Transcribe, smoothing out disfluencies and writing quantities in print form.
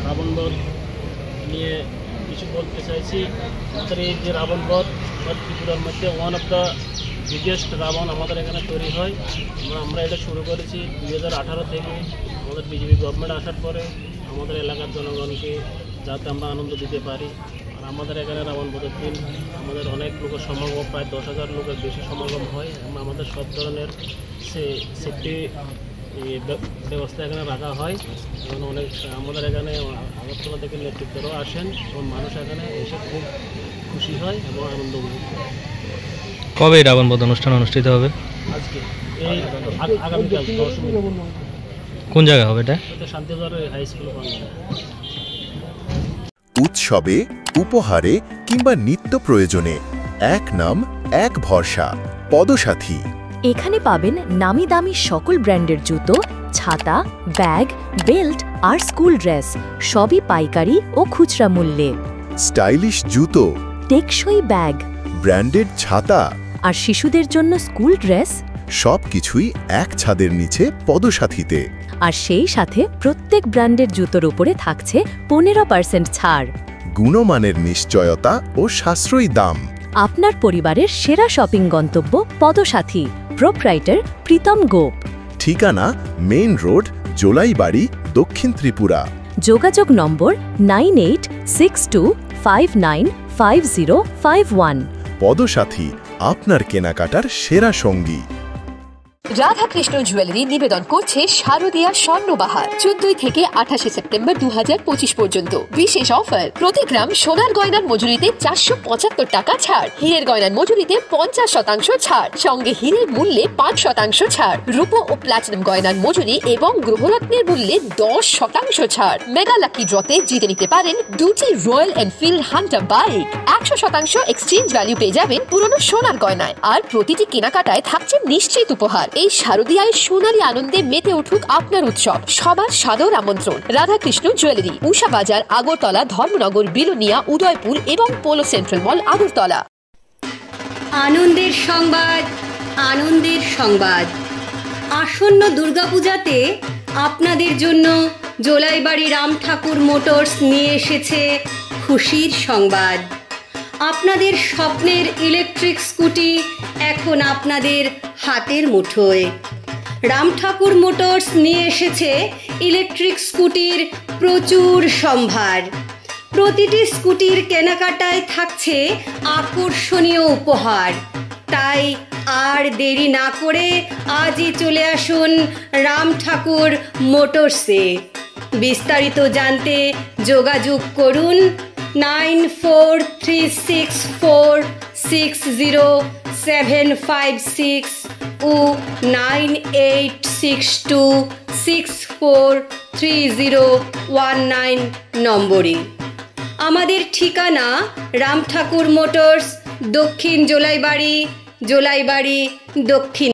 রাবণবধ নিয়ে কিছু বলতে চাইছি। আমাদের এই যে রাবণবধ ত্রিপুরার মধ্যে one of the biggest Ravan আমাদের এখানে তৈরি হয়। আমরা এটা শুরু করেছি 2018 থেকে। আমাদের বিজেপি গভর্নমেন্ট আসার পরে আমাদের এলাকার জনগণকে যাতে আমরা আনন্দ দিতে পারি। আর আমাদের এখানে রাবণবধের দিন আমাদের অনেক লোকের সমাগম, প্রায় 10,000 লোকের বেশি সমাগম হয়। আমাদের সব ধরনের সেফটি ব্যবস্থা এখানে রাখা হয় এবং অনেক আমাদের এখানে আগরতলা থেকে নেতৃত্বরাও আসেন এবং মানুষ এখানে এসে খুব খুশি হয় এবং আনন্দ উপভোগ করে। কবে রাবণবধ অনুষ্ঠান অনুষ্ঠিত হবে? আজকে এই আগামীকাল 10 কোন জায়গা হবে এটা? Shantibazar high school Bangla. উৎসবে, উপহারে কিংবা নিত্য প্রয়োজনে এক নাম এক ভরসা, পদসাথী। এখানে পাবেন নামি দামি সকল ব্র্যান্ডের জুতো, ছাতা, ব্যাগ, বেল্ট আর স্কুল ড্রেস, সবই পাইকারি ও খুচরা মূল্যে। স্টাইলিশ জুতো, টেকসই ব্যাগ, ব্র্যান্ডেড ছাতা আর শিশুদের জন্য স্কুল ড্রেস, সবকিছুই এক ছাদের নিচে পদসাথীতে। আর সেই সাথে প্রত্যেক ব্র্যান্ডের জুতোর উপরে থাকছে 15% ছাড়। গুণমানের নিশ্চয়তা ও সাশ্রয়ী দাম। আপনার পরিবারের সেরা শপিং গন্তব্য পদসাথী। প্রোপ্রাইটার প্রীতম গোপ। ঠিকানা মেইন রোড, জোলাইবাড়ি, দক্ষিণ ত্রিপুরা। যোগাযোগ নম্বর 9862595051। পদসাথী, আপনার কেনাকাটার সেরা সঙ্গী। রাধাকৃষ্ণ জুয়েলারি নিবেদন করছে শারদীয়া স্বর্ণবাহার 14 থেকে 28 সেপ্টেম্বর 2025 পর্যন্ত। বিশেষ অফার, প্রতি গ্রাম সোনার গয়নার মজুরিতে 475 টাকা ছাড়, হীরের গয়নার মজুরিতে 50% ছাড়, সঙ্গে হীরের মূল্যে 5% ছাড়, রূপো ও প্লাটিনাম গয়নার মজুরি এবং গ্রহরত্নের মূল্যে 10% ছাড়। মেগা লাকি ড্রতে জিতে নিতে পারেন দুটি royal Enfield Hunter bike. 100% exchange value পেয়ে যাবেন পুরনো সোনার গয়নায়, আর প্রতিটি কেনাকাটায় থাকছে নিশ্চিত উপহার। এই শারদীয়ায় সোনালী আনন্দে মেতে উঠুক আপনার উৎসব। সবার সাদর আমন্ত্রণ। রাধাকৃষ্ণ জুয়েলারি, উষা বাজার, আগরতলা, ধর্মনগর, বিলোনিয়া, উদয়পুর এবং পোলো সেন্ট্রাল মল, আগরতলা। আনন্দের সংবাদ, আনন্দের সংবাদ। আসন্ন দুর্গাপূজাতে আপনাদের জন্য জোলাইবাড়ি রাম ঠাকুর মোটরস নিয়ে এসেছে খুশির সংবাদ। আপনাদের স্বপ্নের ইলেকট্রিক স্কুটি এখন আপনাদের হাতের মুঠোয়। রাম ঠাকুর মোটরস নিয়ে এসেছে ইলেকট্রিক স্কুটির প্রচুর সম্ভার। প্রতিটি স্কুটির কেনাকাটায় থাকছে আকর্ষণীয় উপহার। তাই আর দেরি না করে আজই চলে আসুন রাম ঠাকুর মোটরসে। বিস্তারিত জানতে যোগাযোগ করুন 9436460756 ও 9862643019 নম্বরে। আমাদের ঠিকানা রাম ঠাকুর মোটরস, দক্ষিণ জোলাইবাড়ি, দক্ষিণ।